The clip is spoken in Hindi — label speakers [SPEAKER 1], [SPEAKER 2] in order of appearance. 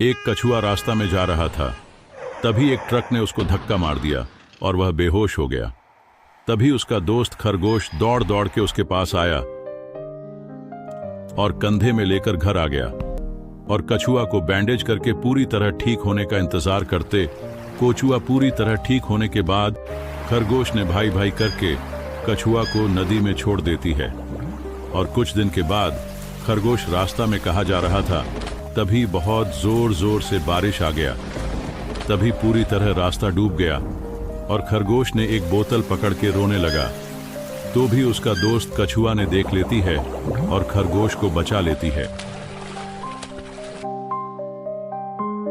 [SPEAKER 1] एक कछुआ रास्ता में जा रहा था। तभी एक ट्रक ने उसको धक्का मार दिया और वह बेहोश हो गया। तभी उसका दोस्त खरगोश दौड़ दौड़ के उसके पास आया और कंधे में लेकर घर आ गया और कछुआ को बैंडेज करके पूरी तरह ठीक होने का इंतजार करते। कोचुआ पूरी तरह ठीक होने के बाद खरगोश ने भाई भाई करके कछुआ को नदी में छोड़ देती है। और कुछ दिन के बाद खरगोश रास्ता में कहा जा रहा था, तभी बहुत जोर जोर से बारिश आ गया। तभी पूरी तरह रास्ता डूब गया और खरगोश ने एक बोतल पकड़ के रोने लगा। तो भी उसका दोस्त कछुआ ने देख लेती है और खरगोश को बचा लेती है।